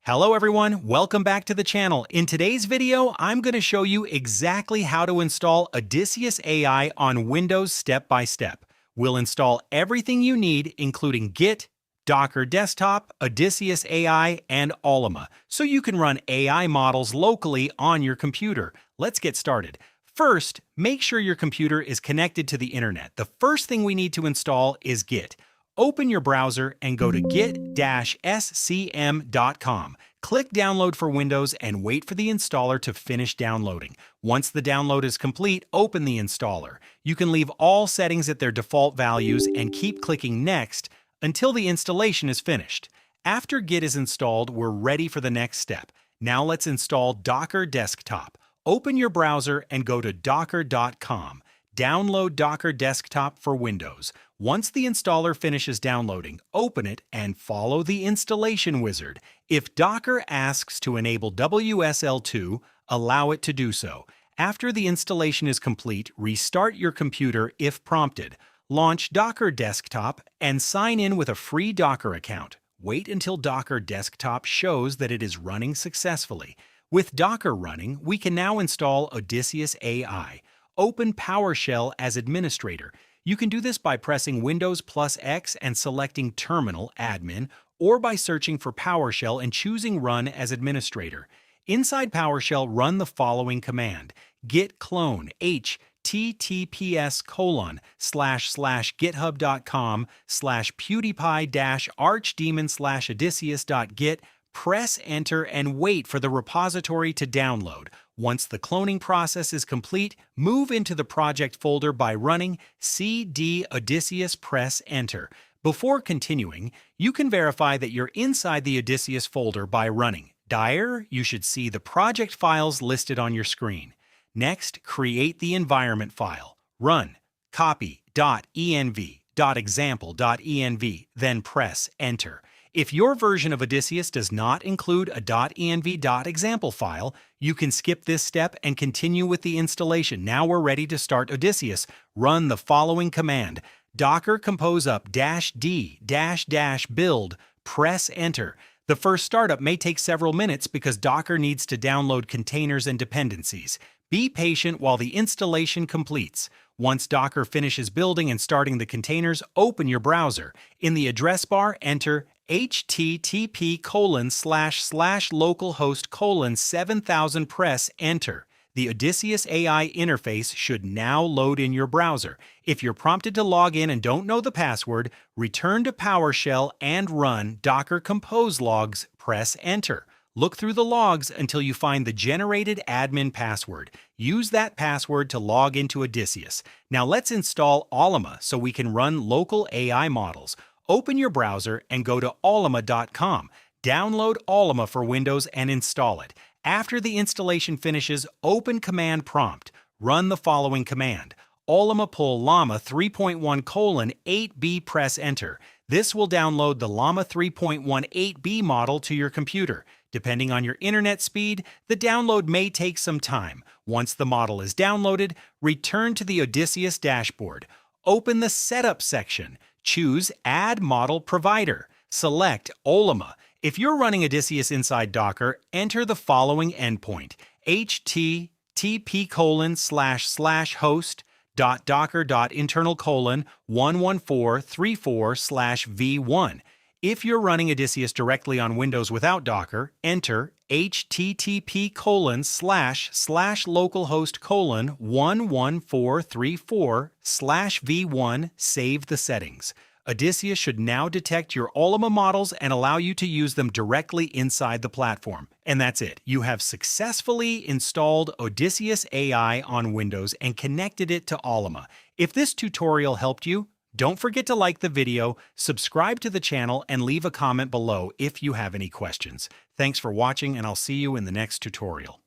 Hello everyone, welcome back to the channel. In today's video, I'm going to show you exactly how to install Odysseus AI on Windows step by step. We'll install everything you need, including Git, Docker Desktop, Odysseus AI, and Ollama, so you can run AI models locally on your computer. Let's get started. First, make sure your computer is connected to the internet. The first thing we need to install is Git. Open your browser and go to git-scm.com. Click Download for Windows and wait for the installer to finish downloading. Once the download is complete, open the installer. You can leave all settings at their default values and keep clicking Next until the installation is finished. After Git is installed, we're ready for the next step. Now let's install Docker Desktop. Open your browser and go to docker.com. Download Docker Desktop for Windows. Once the installer finishes downloading, open it and follow the installation wizard. If Docker asks to enable WSL2, allow it to do so. After the installation is complete, restart your computer if prompted. Launch Docker Desktop and sign in with a free Docker account. Wait until Docker Desktop shows that it is running successfully. With Docker running, we can now install Odysseus AI. Open PowerShell as administrator. You can do this by pressing Windows plus X and selecting Terminal Admin, or by searching for PowerShell and choosing Run as administrator. Inside PowerShell, run the following command: git clone https://github.com/pewdiepie-archdemon/odysseus.git. Press Enter and wait for the repository to download. Once the cloning process is complete, move into the project folder by running cd Odysseus. Press Enter. Before continuing, you can verify that you're inside the Odysseus folder by running dir. You should see the project files listed on your screen. Next, create the environment file. Run copy.env.example.env, then press Enter. If your version of Odysseus does not include a .env.example file, you can skip this step and continue with the installation. Now we're ready to start Odysseus. Run the following command: docker compose up -d --build. Press Enter. The first startup may take several minutes because Docker needs to download containers and dependencies. Be patient while the installation completes. Once Docker finishes building and starting the containers, open your browser. In the address bar, enter http://localhost:7000. Press Enter. The Odysseus AI interface should now load in your browser. If you're prompted to log in and don't know the password, return to PowerShell and run Docker Compose logs. Press Enter. Look through the logs until you find the generated admin password. Use that password to log into Odysseus. Now let's install Ollama so we can run local AI models. Open your browser and go to ollama.com. Download Ollama for Windows and install it. After the installation finishes, open Command Prompt. Run the following command: Ollama pull llama 3.1:8b. Press Enter. This will download the llama 3.18b model to your computer. Depending on your internet speed, the download may take some time. Once the model is downloaded, return to the Odysseus dashboard. Open the Setup section. Choose Add Model Provider. Select Ollama. If you're running Odysseus inside Docker, enter the following endpoint: http://host.docker.internal:11434/v1. If you're running Odysseus directly on Windows without Docker, enter http://localhost:11434/v1. Save the settings. Odysseus should now detect your Ollama models and allow you to use them directly inside the platform. And that's it. You have successfully installed Odysseus AI on Windows and connected it to Ollama. If this tutorial helped you, don't forget to like the video, subscribe to the channel, and leave a comment below if you have any questions. Thanks for watching, and I'll see you in the next tutorial.